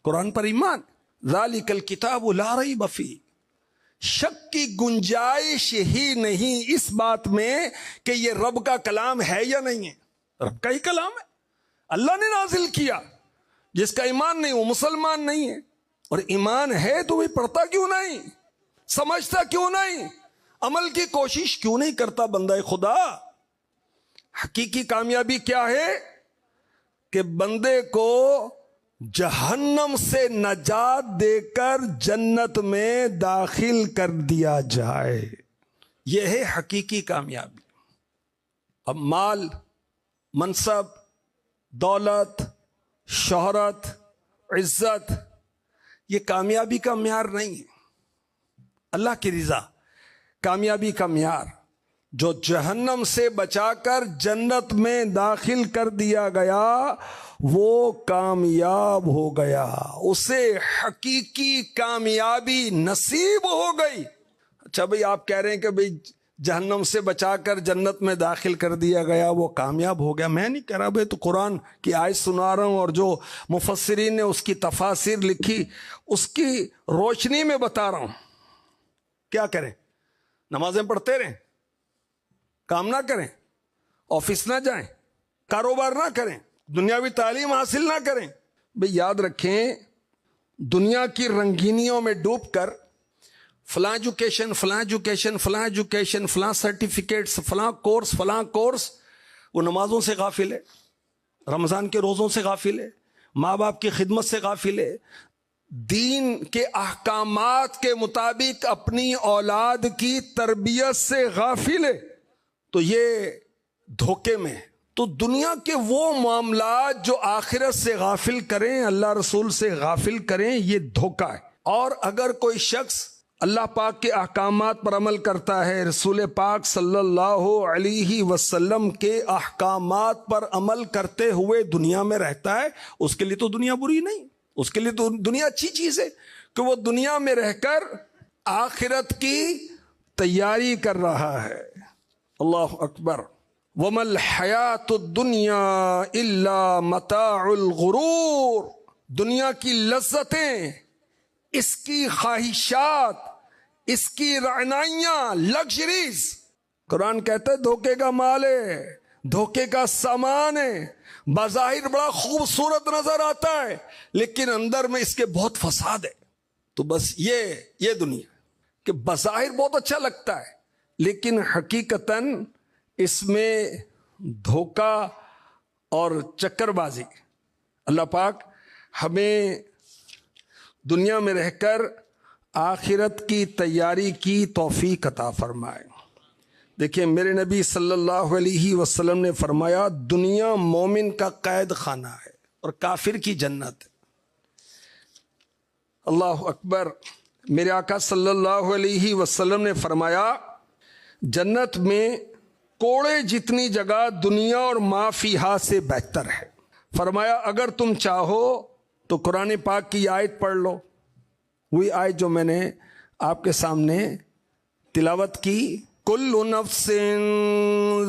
قرآن پر ایمان. ذالک الکتاب لا ریب فیہ، شک کی گنجائش ہی نہیں اس بات میں کہ یہ رب کا کلام ہے یا نہیں ہے. رب کا ہی کلام ہے، اللہ نے نازل کیا. جس کا ایمان نہیں وہ مسلمان نہیں ہے، اور ایمان ہے تو وہ پڑھتا کیوں نہیں، سمجھتا کیوں نہیں، عمل کی کوشش کیوں نہیں کرتا بندہ خدا. حقیقی کامیابی کیا ہے کہ بندے کو جہنم سے نجات دے کر جنت میں داخل کر دیا جائے. یہ ہے حقیقی کامیابی. اب مال، منصب، دولت، شہرت، عزت یہ کامیابی کا معیار نہیں ہے. اللہ کی رضا کامیابی کا معیار. جو جہنم سے بچا کر جنت میں داخل کر دیا گیا وہ کامیاب ہو گیا، اسے حقیقی کامیابی نصیب ہو گئی. اچھا بھئی آپ کہہ رہے ہیں کہ بھئی جہنم سے بچا کر جنت میں داخل کر دیا گیا وہ کامیاب ہو گیا. میں نہیں کہہ رہا بھئی، تو قرآن کی آیت سنا رہا ہوں اور جو مفسرین نے اس کی تفاسیر لکھی اس کی روشنی میں بتا رہا ہوں. کیا کریں؟ نمازیں پڑھتے رہیں، کام نہ کریں، آفس نہ جائیں، کاروبار نہ کریں، دنیاوی تعلیم حاصل نہ کریں. بھئی یاد رکھیں، دنیا کی رنگینیوں میں ڈوب کر فلاں ایجوکیشن، فلاں ایجوکیشن، فلاں ایجوکیشن، فلاں سرٹیفکیٹس، فلاں کورس، وہ نمازوں سے غافل ہے، رمضان کے روزوں سے غافل ہے، ماں باپ کی خدمت سے غافل ہے، دین کے احکامات کے مطابق اپنی اولاد کی تربیت سے غافل ہے. تو یہ دھوکے میں. تو دنیا کے وہ معاملات جو آخرت سے غافل کریں، اللہ رسول سے غافل کریں، یہ دھوکہ ہے. اور اگر کوئی شخص اللہ پاک کے احکامات پر عمل کرتا ہے، رسول پاک صلی اللہ علیہ وسلم کے احکامات پر عمل کرتے ہوئے دنیا میں رہتا ہے، اس کے لیے تو دنیا بری نہیں، اس کے لیے تو دنیا اچھی چیز ہے کہ وہ دنیا میں رہ کر آخرت کی تیاری کر رہا ہے. اللہ اکبر. وَمَا الْحَيَاةُ الدُّنْيَا إِلَّا مَتَاعُ الْغُرُورِ. دنیا کی لذتیں، اس کی خواہشات، اس کی رعنائیاں، لگژریز، قرآن کہتا ہے دھوکے کا مال ہے، دھوکے کا سامان ہے. بظاہر بڑا خوبصورت نظر آتا ہے لیکن اندر میں اس کے بہت فساد ہے. تو بس یہ دنیا کہ بظاہر بہت اچھا لگتا ہے لیکن حقیقتاً اس میں دھوکہ اور چکر بازی. اللہ پاک ہمیں دنیا میں رہ کر آخرت کی تیاری کی توفیق عطا فرمائے. دیکھیں میرے نبی صلی اللہ علیہ وسلم نے فرمایا دنیا مومن کا قید خانہ ہے اور کافر کی جنت ہے. اللہ اکبر. میرے آقا صلی اللہ علیہ وسلم نے فرمایا جنت میں کوڑے جتنی جگہ دنیا اور ما فیہا سے بہتر ہے. فرمایا اگر تم چاہو تو قرآن پاک کی آیت پڑھ لو، وہی آیت جو میں نے آپ کے سامنے تلاوت کی. کل نفس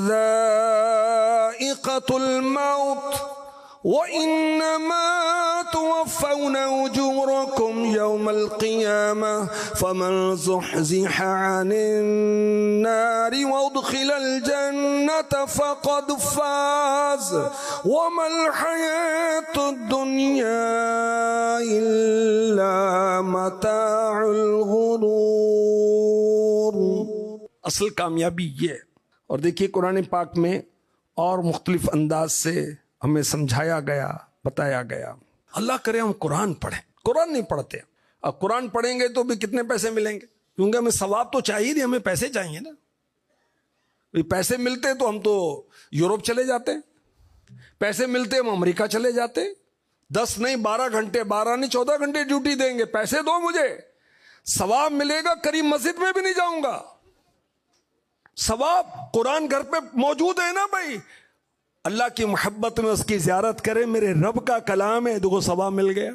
ذائقۃ الموت وَإِنَّمَا تُوَفَّوْنَ أُجُورَكُمْ يَوْمَ الْقِيَامَةِ فَمَنْ زُحْزِحَ عَنِ النَّارِ وَأُدْخِلَ الْجَنَّةَ فَقَدْ فَازَ وَمَا الْحَيَاةُ الدُّنْيَا إِلَّا مَتَاعُ الْغُرُورِ. اصل کامیابی یہ ہے. اور دیکھیے قرآن پاک میں اور مختلف انداز سے ہمیں سمجھایا گیا، بتایا گیا. اللہ کرے ہم قرآن پڑھیں. قرآن نہیں پڑھتے. اب قرآن پڑھیں گے تو بھی کتنے پیسے ملیں گے؟ کیونکہ ہمیں ثواب تو چاہیے نہیں، ہمیں پیسے چاہیے نا. پیسے ملتے تو ہم تو یورپ چلے جاتے، پیسے ملتے ہم امریکہ چلے جاتے. 10 نہیں 12 گھنٹے، 12 نہیں 14 گھنٹے ڈیوٹی دیں گے. پیسے دو مجھے، ثواب ملے گا. کریم مسجد میں بھی نہیں جاؤں گا، ثواب. قرآن گھر پہ موجود ہے نا بھائی. اللہ کی محبت میں اس کی زیارت کریں، میرے رب کا کلام ہے، دیکھو ثواب مل گیا.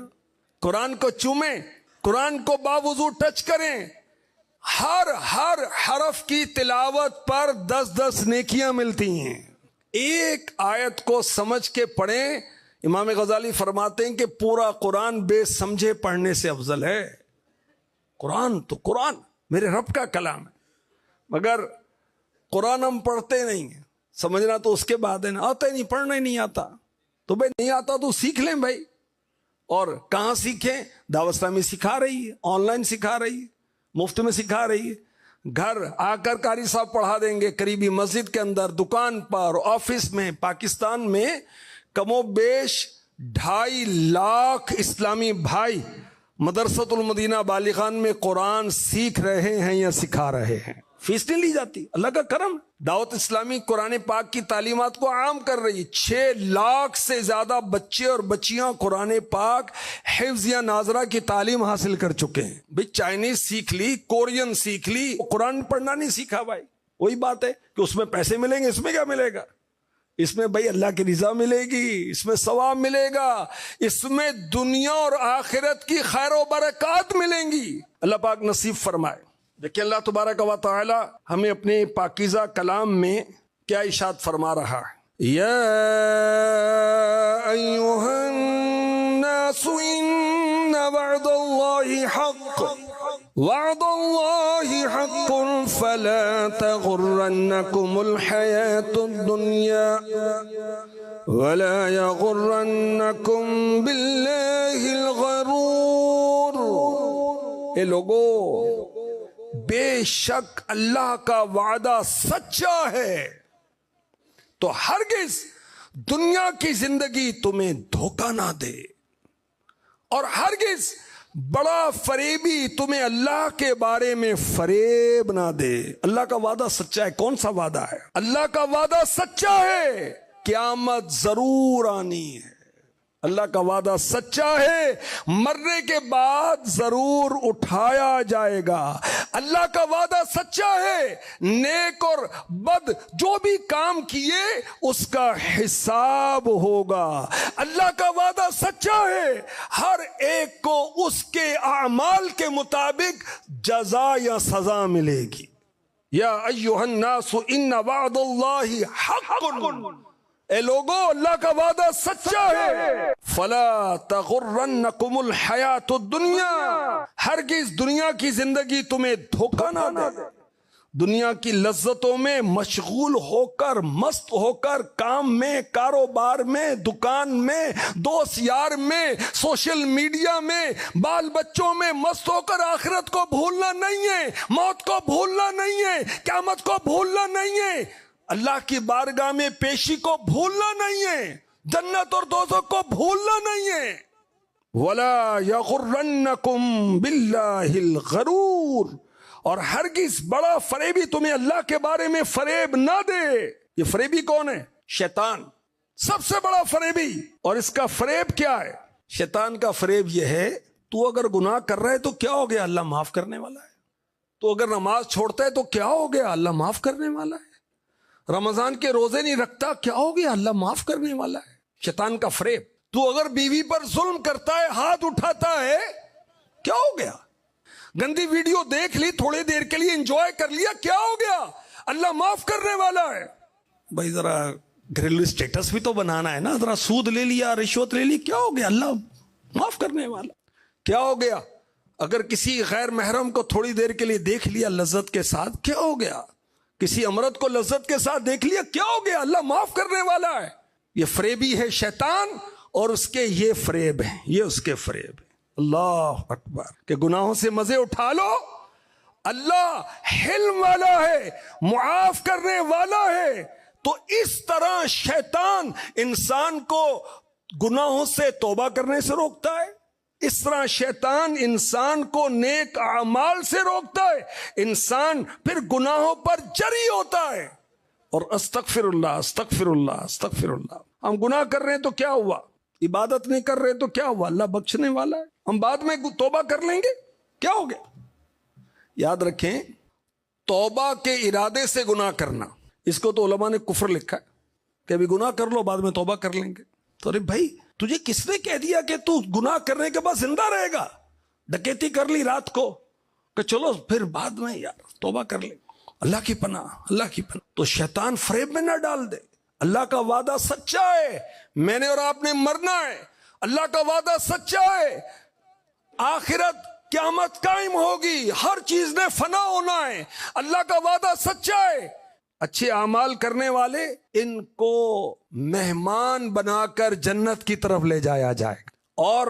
قرآن کو چومیں، قرآن کو باوضو ٹچ کریں. ہر حرف کی تلاوت پر 10 نیکیاں ملتی ہیں. ایک آیت کو سمجھ کے پڑھیں، امام غزالی فرماتے ہیں کہ پورا قرآن بے سمجھے پڑھنے سے افضل ہے۔ قرآن تو قرآن میرے رب کا کلام ہے، مگر قرآن ہم پڑھتے نہیں ہیں۔ سمجھنا تو اس کے بعد ہے نا، آتا ہی نہیں، پڑھنا ہی نہیں آتا تو بھائی نہیں آتا تو سیکھ لیں بھائی۔ اور کہاں سیکھیں؟ دعوت اسلامی سکھا رہی ہے، آن لائن سکھا رہی ہے، مفت میں سکھا رہی ہے۔ گھر آ کر قاری صاحب پڑھا دیں گے، قریبی مسجد کے اندر، دکان پر، آفس میں۔ پاکستان میں کم و بیش 2.5 لاکھ اسلامی بھائی مدرسۃ المدینہ بالیخان میں قرآن سیکھ رہے ہیں یا سکھا رہے ہیں۔ فیس نہیں لی جاتی، اللہ کا کرم۔ دعوت اسلامی قرآن پاک کی تعلیمات کو عام کر رہی ہے۔ 6 لاکھ سے زیادہ بچے اور بچیاں قرآن پاک حفظ یا ناظرہ کی تعلیم حاصل کر چکے ہیں۔ بھئی چائنیز سیکھ لی، کورین سیکھ لی، قرآن پڑھنا نہیں سیکھا بھائی۔ وہی بات ہے کہ اس میں پیسے ملیں گے، اس میں کیا ملے گا؟ اس میں بھائی اللہ کی رضا ملے گی، اس میں ثواب ملے گا، اس میں دنیا اور آخرت کی خیر و برکات ملیں گی۔ اللہ پاک نصیب فرمائے۔ دیکھیں اللہ تبارک و تعالی ہمیں اپنے پاکیزہ کلام میں کیا ارشاد فرما رہا ہے۔ یا ایھا الناس ان وعد اللہ حق وعد اللہ حق فلا تغرنکم الحیاة الدنیا ولا یغرنکم باللہ الغرور۔ اے لوگو، بے شک اللہ کا وعدہ سچا ہے، تو ہرگز دنیا کی زندگی تمہیں دھوکہ نہ دے، اور ہرگز بڑا فریبی تمہیں اللہ کے بارے میں فریب نہ دے۔ اللہ کا وعدہ سچا ہے۔ کون سا وعدہ ہے؟ اللہ کا وعدہ سچا ہے، قیامت ضرور آنی ہے۔ اللہ کا وعدہ سچا ہے، مرنے کے بعد ضرور اٹھایا جائے گا۔ اللہ کا وعدہ سچا ہے، نیک اور بد جو بھی کام کیے اس کا حساب ہوگا۔ اللہ کا وعدہ سچا ہے، ہر ایک کو اس کے اعمال کے مطابق جزا یا سزا ملے گی۔ یا ایھا الناس ان وعد اللہ حق، اے لوگو اللہ کا وعدہ سچا ہے، فلا تغرنکم الحیاۃ الدنیا، ہرگز دنیا کی زندگی تمہیں دھوکہ نہ دے۔ دنیا کی لذتوں میں مشغول ہو کر، مست ہو کر، کام میں، کاروبار میں، دکان میں، دوست یار میں، سوشل میڈیا میں، بال بچوں میں مست ہو کر آخرت کو بھولنا نہیں ہے، موت کو بھولنا نہیں ہے، قیامت کو بھولنا نہیں ہے، اللہ کی بارگاہ میں پیشی کو بھولنا نہیں ہے، جنت اور دوزخ کو بھولنا نہیں ہے۔ وَلَا يَغُرَّنَّكُمْ بِاللَّهِ الْغَرُورُ، اور ہرگز بڑا فریبی تمہیں اللہ کے بارے میں فریب نہ دے۔ یہ فریبی کون ہے؟ شیطان، سب سے بڑا فریبی۔ اور اس کا فریب کیا ہے؟ شیطان کا فریب یہ ہے، تو اگر گناہ کر رہے تو کیا ہو گیا، اللہ معاف کرنے والا ہے۔ تو اگر نماز چھوڑتا ہے تو کیا ہو گیا، اللہ معاف کرنے والا ہے۔ رمضان کے روزے نہیں رکھتا، کیا ہو گیا، اللہ معاف کرنے والا ہے۔ شیطان کا فریب۔ تو اگر بیوی پر ظلم کرتا ہے، ہاتھ اٹھاتا ہے، کیا ہو گیا، گندی ویڈیو دیکھ لی، تھوڑی دیر کے لیے انجوائے کر لیا، کیا ہو گیا، اللہ معاف کرنے والا ہے۔ بھائی ذرا گھریلو اسٹیٹس بھی تو بنانا ہے نا، ذرا سود لے لیا، رشوت لے لی، کیا ہو گیا، اللہ معاف کرنے والا۔ کیا ہو گیا اگر کسی غیر محرم کو تھوڑی دیر کے لیے دیکھ لیا لذت کے ساتھ، کیا ہو گیا، کسی امرت کو لذت کے ساتھ دیکھ لیا، کیا ہو گیا، اللہ معاف کرنے والا ہے۔ یہ فریبی ہے شیطان، اور اس کے یہ فریب ہے، یہ اس کے فریب ہے۔ اللہ اکبر، کہ گناہوں سے مزے اٹھا لو، اللہ حلم والا ہے، معاف کرنے والا ہے۔ تو اس طرح شیطان انسان کو گناہوں سے توبہ کرنے سے روکتا ہے، اس طرح شیطان انسان کو نیک اعمال سے روکتا ہے، انسان پھر گناہوں پر جری ہوتا ہے۔ اور استغفر اللہ استغفر اللہ استغفر اللہ، ہم گناہ کر رہے ہیں تو کیا ہوا، عبادت نہیں کر رہے تو کیا ہوا، اللہ بخشنے والا ہے، ہم بعد میں توبہ کر لیں گے، کیا ہو گیا۔ یاد رکھیں، توبہ کے ارادے سے گناہ کرنا، اس کو تو علماء نے کفر لکھا ہے کہ ابھی گناہ کر لو، بعد میں توبہ کر لیں گے۔ تو ارے بھائی، تجھے کس نے کہہ دیا کہ تو گناہ کرنے کے بعد زندہ رہے گا؟ ڈکیتی کر لی رات کو کہ چلو پھر بعد میں یار توبہ کر لیں، اللہ کی پناہ اللہ کی پناہ۔ تو شیطان فریب میں نہ ڈال دے، اللہ کا وعدہ سچا ہے، میں نے اور آپ نے مرنا ہے، اللہ کا وعدہ سچا ہے، آخرت قیامت قائم ہوگی، ہر چیز نے فنا ہونا ہے، اللہ کا وعدہ سچا ہے۔ اچھے اعمال کرنے والے ان کو مہمان بنا کر جنت کی طرف لے جایا جائے گا، اور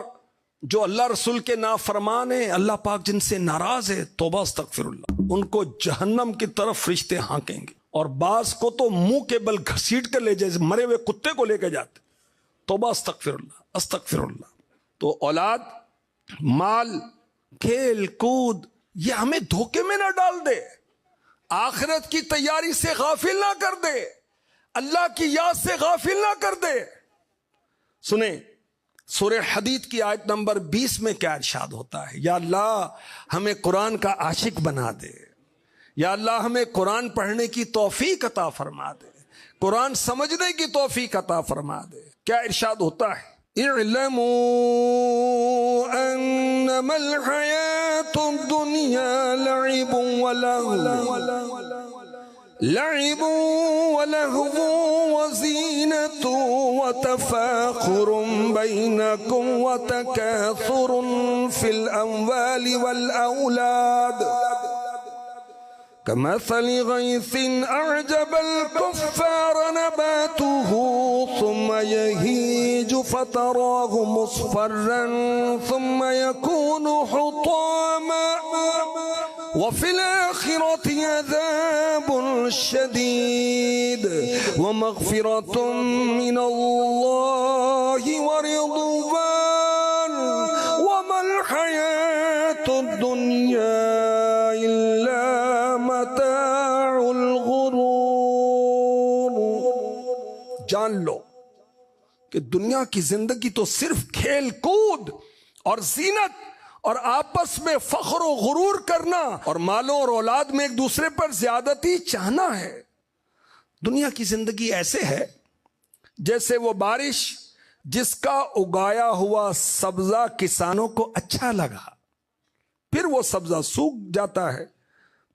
جو اللہ رسول کے نافرمان ہیں، اللہ پاک جن سے ناراض ہے، توبہ استغفر اللہ، ان کو جہنم کی طرف فرشتے ہانکیں گے، اور بعض کو تو منہ کے بل گھسیٹ کر لے جائے، مرے ہوئے کتے کو لے کے جاتے۔ توبہ استغفر اللہ، استغفر اللہ۔ تو اولاد، مال، کھیل کود، یہ ہمیں دھوکے میں نہ ڈال دے، آخرت کی تیاری سے غافل نہ کر دے، اللہ کی یاد سے غافل نہ کر دے۔ سنیں سورہ حدید کی آیت نمبر 20 میں کیا ارشاد ہوتا ہے؟ یا اللہ ہمیں قرآن کا عاشق بنا دے، یا اللہ ہمیں قرآن پڑھنے کی توفیق عطا فرما دے، قرآن سمجھنے کی توفیق عطا فرما دے۔ کیا ارشاد ہوتا ہے؟ اعلموا انما الحیات الدنیا لعب ولهو وزینة وتفاخر بینکم وتکاثر فی الاموال والاولاد كمثل غيث أعجب الكفار نباته ثم يهيج فتراه مصفرا ثم يكون حطاما وفي الآخرة عذاب شديد ومغفرة من الله ورضوان وما الحياة الدنيا إلا متاع الغرور۔ جان لو کہ دنیا کی زندگی تو صرف کھیل کود اور زینت اور آپس میں فخر و غرور کرنا اور مالوں اور اولاد میں ایک دوسرے پر زیادتی چاہنا ہے۔ دنیا کی زندگی ایسے ہے جیسے وہ بارش جس کا اگایا ہوا سبزہ کسانوں کو اچھا لگا، پھر وہ سبزہ سوکھ جاتا ہے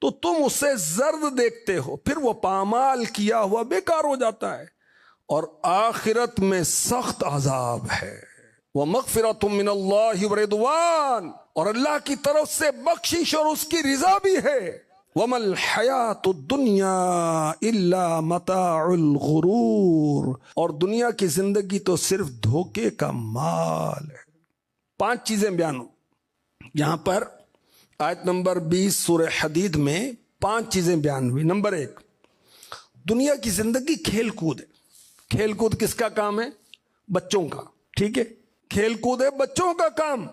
تو تم اسے زرد دیکھتے ہو، پھر وہ پامال کیا ہوا بیکار ہو جاتا ہے، اور آخرت میں سخت عذاب ہے۔ وَمَغْفِرَةٌ مِّنَ اللَّهِ وَرِضْوَانٌ، اور اللہ کی طرف سے بخشش اور اس کی رضا بھی ہے۔ وَمَا الْحَيَاةُ الدُّنْيَا إِلَّا مَتَاعُ الْغُرُورِ، اور دنیا کی زندگی تو صرف دھوکے کا مال ہے۔ 5 چیزیں بیان ہوں یہاں پر آیت نمبر 20 سورہ حدید میں 5 چیزیں بیان ہوئی۔ نمبر 1، دنیا کی زندگی کھیل کود ہے۔ کھیل کود کس کا کام ہے؟ بچوں کا، ٹھیک ہے، کھیل کود ہے بچوں کا کام۔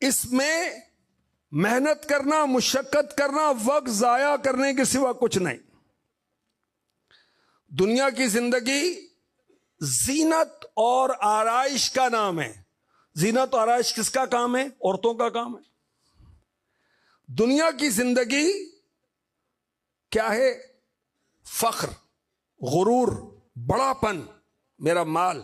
اس میں محنت کرنا، مشقت کرنا، وقت ضائع کرنے کے سوا کچھ نہیں۔ دنیا کی زندگی زینت اور آرائش کا نام ہے۔ زینت اور آرائش کس کا کام ہے؟ عورتوں کا کام ہے۔ دنیا کی زندگی کیا ہے؟ فخر، غرور، بڑا پن، میرا مال،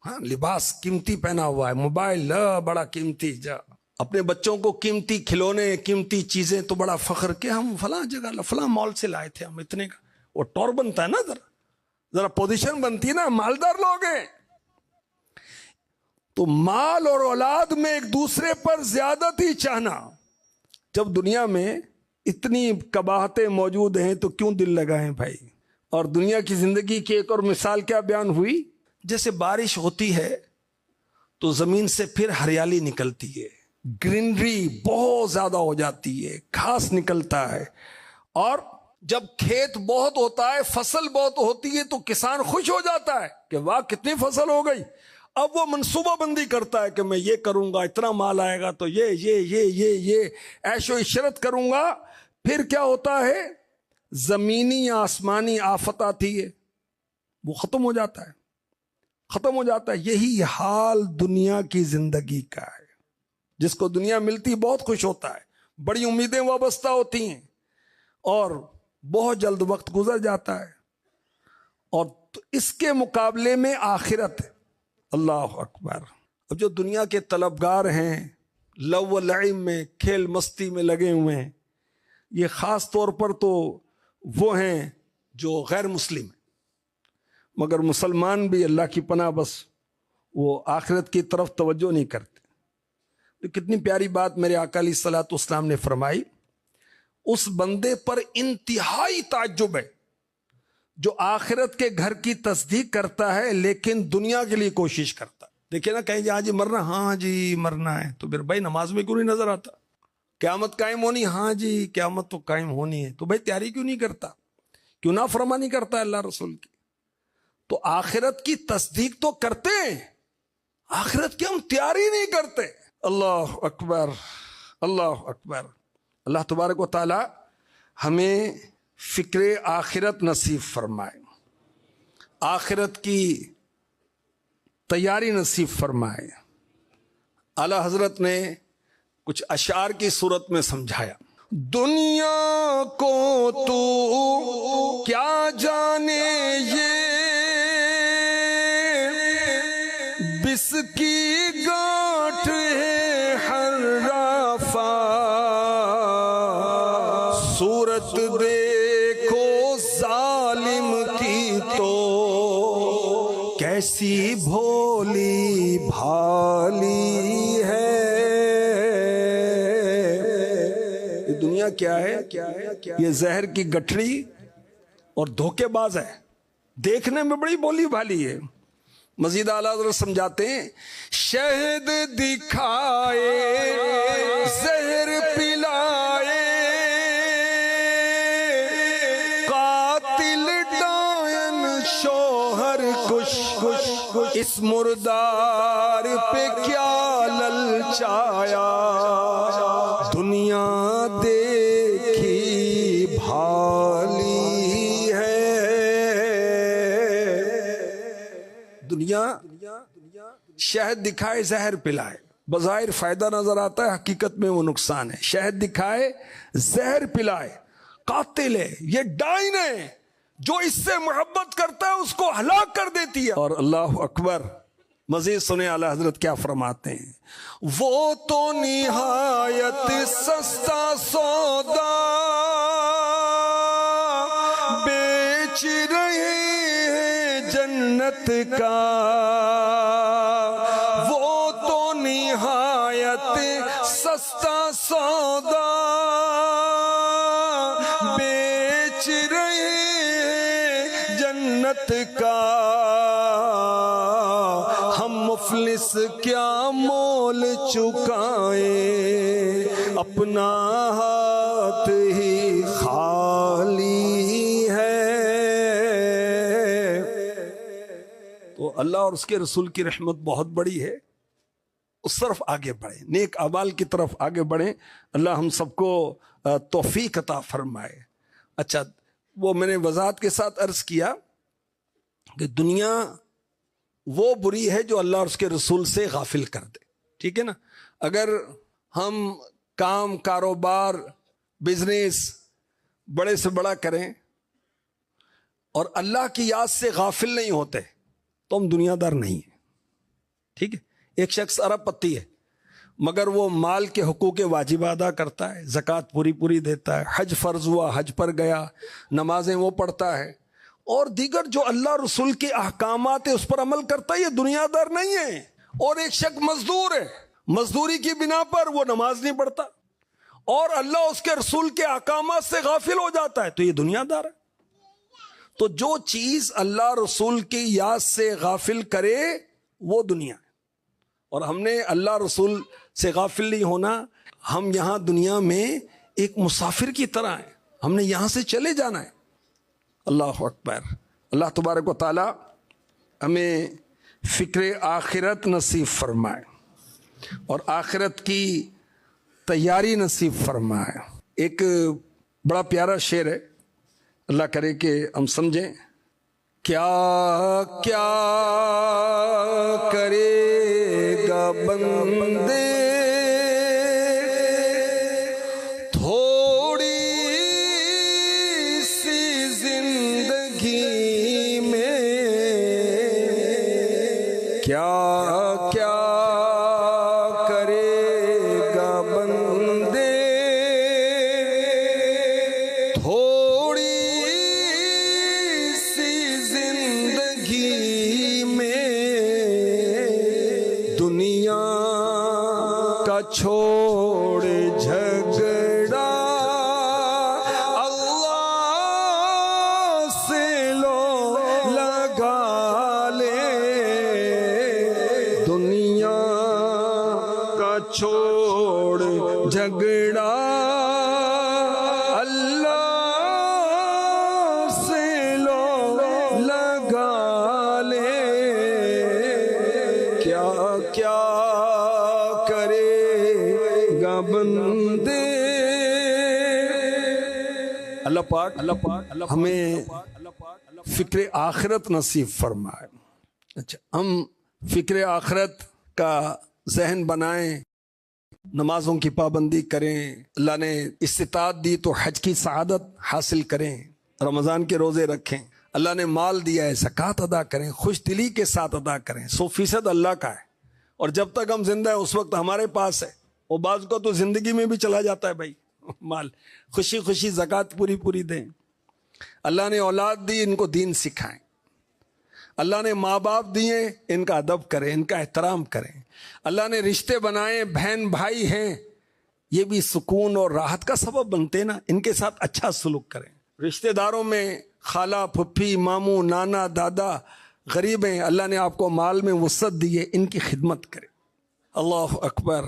ہاں لباس قیمتی پہنا ہوا ہے، موبائل بڑا قیمتی، جا اپنے بچوں کو قیمتی کھلونے، قیمتی چیزیں، تو بڑا فخر کہ ہم فلاں جگہ فلاں مال سے لائے تھے، ہم اتنے کا، وہ ٹور بنتا ہے نا، ذرا پوزیشن بنتی ہے نا، مالدار لوگ ہیں۔ تو مال اور اولاد میں ایک دوسرے پر زیادتی چاہنا۔ جب دنیا میں اتنی قباحتیں موجود ہیں تو کیوں دل لگائیں بھائی۔ اور دنیا کی زندگی کی ایک اور مثال کیا بیان ہوئی؟ جیسے بارش ہوتی ہے تو زمین سے پھر ہریالی نکلتی ہے، گرینری بہت زیادہ ہو جاتی ہے، گھاس نکلتا ہے، اور جب کھیت بہت ہوتا ہے، فصل بہت ہوتی ہے تو کسان خوش ہو جاتا ہے کہ واہ کتنی فصل ہو گئی۔ اب وہ منصوبہ بندی کرتا ہے کہ میں یہ کروں گا، اتنا مال آئے گا تو یہ عیش و عشرت کروں گا۔ پھر کیا ہوتا ہے؟ زمینی یا آسمانی آفت آتی ہے، وہ ختم ہو جاتا ہے، ختم ہو جاتا ہے۔ یہی حال دنیا کی زندگی کا ہے۔ جس کو دنیا ملتی بہت خوش ہوتا ہے، بڑی امیدیں وابستہ ہوتی ہیں، اور بہت جلد وقت گزر جاتا ہے۔ اور اس کے مقابلے میں آخرت ہے۔ اللہ اکبر۔ اب جو دنیا کے طلبگار ہیں، لو و لعب میں، کھیل مستی میں لگے ہوئے ہیں، یہ خاص طور پر تو وہ ہیں جو غیر مسلم ہیں، مگر مسلمان بھی اللہ کی پناہ بس وہ آخرت کی طرف توجہ نہیں کرتے. تو کتنی پیاری بات میرے آقا علیہ الصلوۃ والسلام نے فرمائی. اس بندے پر انتہائی تعجب ہے جو آخرت کے گھر کی تصدیق کرتا ہے لیکن دنیا کے لیے کوشش کرتا ہے. دیکھیں نا، کہیں جی ہاں جی مرنا، ہاں جی مرنا ہے، تو پھر بھائی نماز میں کیوں نہیں نظر آتا؟ قیامت قائم ہونی، ہاں جی قیامت تو قائم ہونی ہے، تو بھائی تیاری کیوں نہیں کرتا؟ کیوں نہ فرمانی کرتا ہے اللہ رسول کی؟ تو آخرت کی تصدیق تو کرتے ہیں، آخرت کی ہم تیاری نہیں کرتے. اللہ اکبر، اللہ اکبر. اللہ تبارک و تعالی ہمیں فکر آخرت نصیب فرمائے، آخرت کی تیاری نصیب فرمائے. اعلی حضرت نے کچھ اشعار کی صورت میں سمجھایا. دنیا کو تو کیا جانے یہ بس کی گاٹھ ہے ہر رافع، صورت دیکھو ظالم کی تو کیسی بھولی بھالی ہے. یہ دنیا کیا ہے؟ یہ زہر کی گٹھڑی اور دھوکے باز ہے، دیکھنے میں بڑی بھولی بھالی ہے. مزید اعلیٰ حضرت سمجھاتے ہیں، شہد دکھائے زہر پلائے قاتل ڈائن شوہر کش، اس مردار پہ کیا للچایا، دنیا دیکھی بھالی ہے. دنیا شہد دکھائے زہر پلائے، بظاہر فائدہ نظر آتا ہے، حقیقت میں وہ نقصان ہے. شہد دکھائے زہر پلائے، قاتل ہے، یہ ڈائن ہے، جو اس سے محبت کرتا ہے اس کو ہلاک کر دیتی ہے. اور اللہ اکبر، مزید سنیں اعلی حضرت کیا فرماتے ہیں. وہ تو نہایت سستا سودا بیچ رہے ہیں جنت کا، وہ تو نہایت سستا سودا بیچ رہے ہیں جنت کا، ہم مفلس کیا مول چکائیں، اپنا ہاتھ ہی خالی ہے. تو اللہ اور اس کے رسول کی رحمت بہت بڑی ہے، اس طرف آگے بڑھیں، نیک اعمال کی طرف آگے بڑھیں. اللہ ہم سب کو توفیق عطا فرمائے. اچھا، وہ میں نے وضاحت کے ساتھ عرض کیا کہ دنیا وہ بری ہے جو اللہ اور اس کے رسول سے غافل کر دے. ٹھیک ہے نا؟ اگر ہم کام، کاروبار، بزنس بڑے سے بڑا کریں اور اللہ کی یاد سے غافل نہیں ہوتے تو ہم دنیا دار نہیں ہیں. ٹھیک ہے؟ ایک شخص ارب پتی ہے مگر وہ مال کے حقوق واجب ادا کرتا ہے، زکوٰۃ پوری دیتا ہے، حج فرض ہوا حج پر گیا، نمازیں وہ پڑھتا ہے، اور دیگر جو اللہ رسول کے احکامات ہیں اس پر عمل کرتا ہے، یہ دنیا دار نہیں ہے. اور ایک شخص مزدور ہے، مزدوری کی بنا پر وہ نماز نہیں پڑھتا اور اللہ اس کے رسول کے احکامات سے غافل ہو جاتا ہے، تو یہ دنیا دار ہے. تو جو چیز اللہ رسول کی یاد سے غافل کرے وہ دنیا ہے، اور ہم نے اللہ رسول سے غافل نہیں ہونا. ہم یہاں دنیا میں ایک مسافر کی طرح ہیں، ہم نے یہاں سے چلے جانا ہے. اللہ اکبر. اللہ تبارک و تعالی ہمیں فکر آخرت نصیب فرمائے اور آخرت کی تیاری نصیب فرمائے. ایک بڑا پیارا شعر ہے، اللہ کرے کہ ہم سمجھیں. کیا کیا کرے گا بندے تھوڑی سی زندگی میں، کیا کیا کرے گا بندے تھوڑی سی زندگی چھوڑ جھگڑا اللہ سے لو لگا لے، دنیا کا چھوڑ جھگڑا کیا کرے گا بندے۔ اللہ پاک ہمیں فکر آخرت نصیب فرمائے۔ اچھا، ہم فکر آخرت کا ذہن بنائیں، نمازوں کی پابندی کریں، اللہ نے استطاعت دی تو حج کی سعادت حاصل کریں، رمضان کے روزے رکھیں، اللہ نے مال دیا ہے زکوٰۃ ادا کریں، خوش دلی کے ساتھ ادا کریں۔ 100% اللہ کا ہے، اور جب تک ہم زندہ ہیں اس وقت ہمارے پاس ہے، وہ بعض کو تو زندگی میں بھی چلا جاتا ہے بھائی مال، خوشی خوشی زکوٰۃ پوری دیں۔ اللہ نے اولاد دی، ان کو دین سکھائیں۔ اللہ نے ماں باپ دیے، ان کا ادب کریں، ان کا احترام کریں۔ اللہ نے رشتے بنائے، بہن بھائی ہیں، یہ بھی سکون اور راحت کا سبب بنتے نا، ان کے ساتھ اچھا سلوک کریں۔ رشتے داروں میں خالہ، پھپھی، ماموں، نانا، دادا غریب ہیں، اللہ نے آپ کو مال میں وسعت دی ہے، ان کی خدمت کریں۔ اللہ اکبر۔